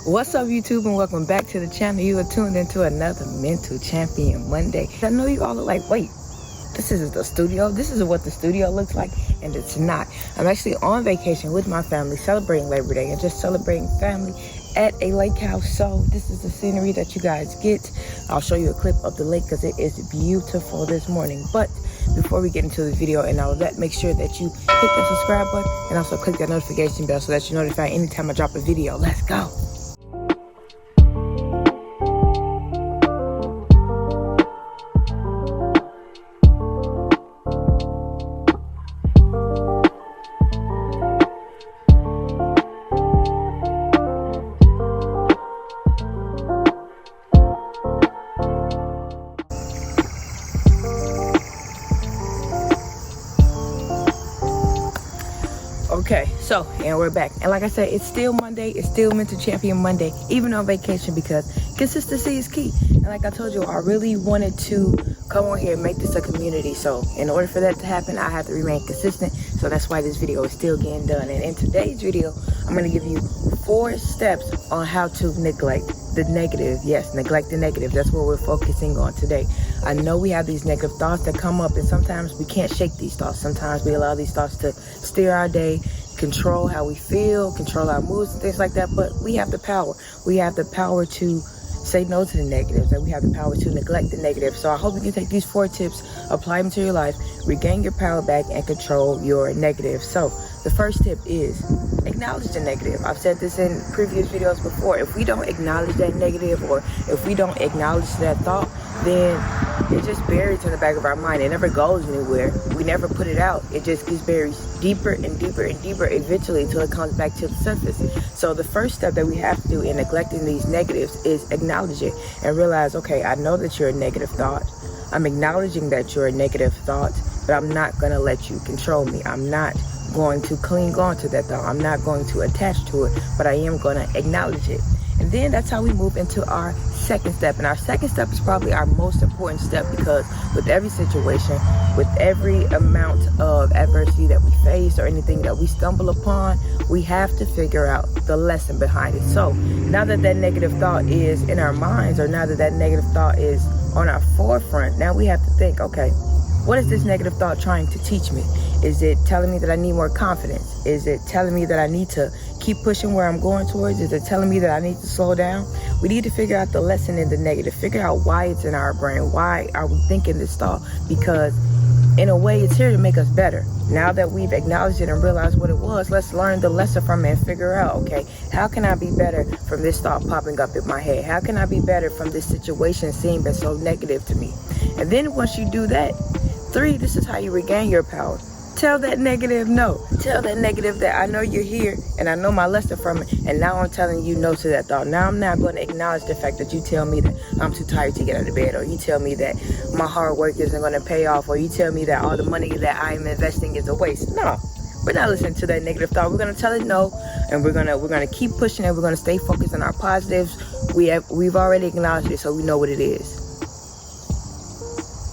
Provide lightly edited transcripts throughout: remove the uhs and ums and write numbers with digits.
What's up, YouTube, and welcome back to the channel. You are tuned into another Mental Champion Monday. I know you all are like, wait, this is the studio? This is what the studio looks like? And it's not. I'm actually on vacation with my family, celebrating Labor Day and just celebrating family at a lake house. So this is the scenery that you guys get. I'll show you a clip of the lake because it is beautiful this morning. But before we get into the video and all of that, make sure that you hit the subscribe button and also click that notification bell so that you're notified anytime I drop a video. Let's go. Okay, so, and we're back. And like I said, it's still Monday. It's still Mental Champion Monday, even on vacation, because consistency is key. And like I told you, I really wanted to come on here and make this a community. So in order for that to happen, I have to remain consistent. So that's why this video is still getting done. And in today's video, I'm going to give you 4 steps on how to neglect the negative. Yes, neglect the negative. That's what we're focusing on today. I know we have these negative thoughts that come up, and sometimes we can't shake these thoughts. Sometimes we allow these thoughts to steer our day, control how we feel, control our moods and things like that. But we have the power. We have the power to say no to the negatives, and we have the power to neglect the negative. So I hope you can take these 4 tips, apply them to your life, regain your power back, and control your negative. So the first tip is acknowledge the negative. I've said this in previous videos before. If we don't acknowledge that negative, or if we don't acknowledge that thought, then it just buries in the back of our mind. It never goes anywhere. We never put it out. It just gets buried deeper and deeper and deeper eventually until it comes back to the surface. So the first step that we have to do in neglecting these negatives is acknowledge it and realize, okay, I know that you're a negative thought. I'm acknowledging that you're a negative thought, but I'm not going to let you control me. I'm not going to cling on to that thought. I'm not going to attach to it, but I am going to acknowledge it. And then that's how we move into our second step. And our second step is probably our most important step, because with every situation, with every amount of adversity that we face or anything that we stumble upon, we have to figure out the lesson behind it. So now that that negative thought is in our minds, or now that that negative thought is on our forefront, now we have to think, okay, what is this negative thought trying to teach me? Is it telling me that I need more confidence? Is it telling me that I need to keep pushing where I'm going towards? Is it telling me that I need to slow down? We need to figure out the lesson in the negative, figure out why it's in our brain. Why are we thinking this thought? Because in a way, it's here to make us better. Now that we've acknowledged it and realized what it was, let's learn the lesson from it and figure out, okay, how can I be better from this thought popping up in my head? How can I be better from this situation seeming so negative to me? And then once you do that, 3, this is how you regain your power. Tell that negative no. Tell that negative that I know you're here and I know my lesson from it, and now I'm telling you no to that thought. Now I'm not going to acknowledge the fact that you tell me that I'm too tired to get out of bed, or you tell me that my hard work isn't going to pay off, or you tell me that all the money that I'm investing is a waste. No, we're not listening to that negative thought. We're going to tell it no, and we're going to keep pushing it. We're going to stay focused on our positives. We've already acknowledged it, so we know what it is.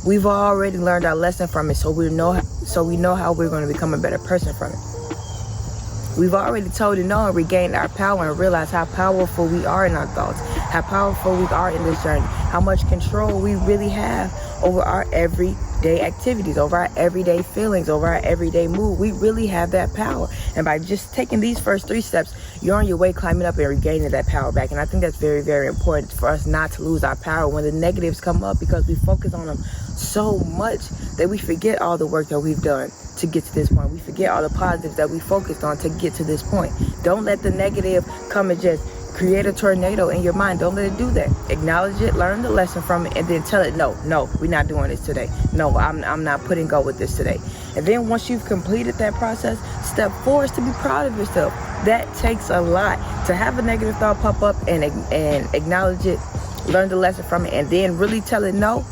We've already learned our lesson from it, so we know how we're going to become a better person from it. We've already told it no and regained our power and realized how powerful we are in our thoughts, how powerful we are in this journey, how much control we really have over our everyday activities, over our everyday feelings, over our everyday mood. We really have that power. And by just taking these first 3 steps, you're on your way climbing up and regaining that power back. And I think that's very, very important for us not to lose our power when the negatives come up, because we focus on them so much that we forget all the work that we've done to get to this point. We forget all the positives that we focused on to get to this point. Don't let the negative come and just create a tornado in your mind. Don't let it do that. Acknowledge it, learn the lesson from it, and then tell it, no, we're not doing this today. No, I'm not putting go with this today. And then once you've completed that process, step 4 is to be proud of yourself. That takes a lot. To have a negative thought pop up and acknowledge it, learn the lesson from it, and then really tell it no,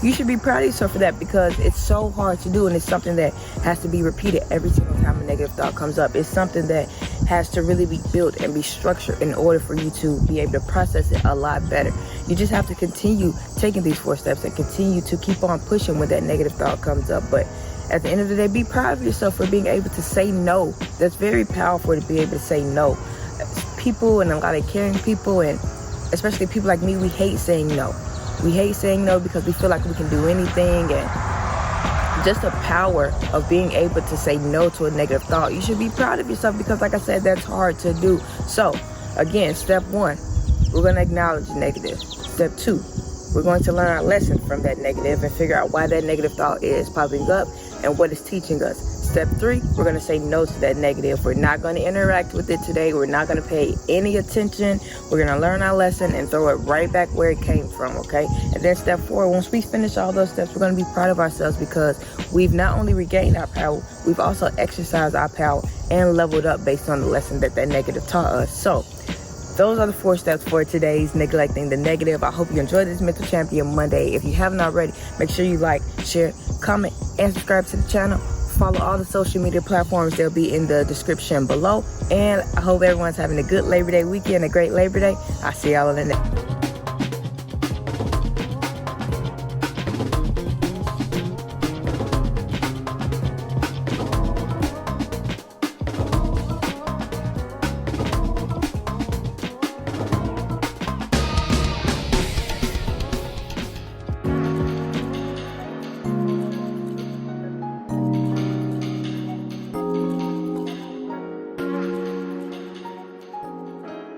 you should be proud of yourself for that, because it's so hard to do, and it's something that has to be repeated every single time a negative thought comes up. It's something that has to really be built and be structured in order for you to be able to process it a lot better. You just have to continue taking these 4 steps and continue to keep on pushing when that negative thought comes up. But at the end of the day, be proud of yourself for being able to say no. That's very powerful, to be able to say no. people and a lot of caring people, and especially people like me, we hate saying no. We hate saying no because we feel like we can do anything, and just the power of being able to say no to a negative thought. You should be proud of yourself because, like I said, that's hard to do. So, again, step 1, we're going to acknowledge negative. Step 2, we're going to learn our lesson from that negative and figure out why that negative thought is popping up and what it's teaching us. Step 3, we're going to say no to that negative. We're not going to interact with it today. We're not going to pay any attention. We're going to learn our lesson and throw it right back where it came from, okay? And then step 4, once we finish all those steps, we're going to be proud of ourselves because we've not only regained our power, we've also exercised our power and leveled up based on the lesson that negative taught us. So, those are the 4 steps for today's Neglecting the Negative. I hope you enjoyed this Mental Champion Monday. If you haven't already, make sure you like, share, comment, and subscribe to the channel. Follow all the social media platforms. They'll be in the description below. And I hope everyone's having a good Labor Day weekend, a great Labor Day. I'll see y'all in the next.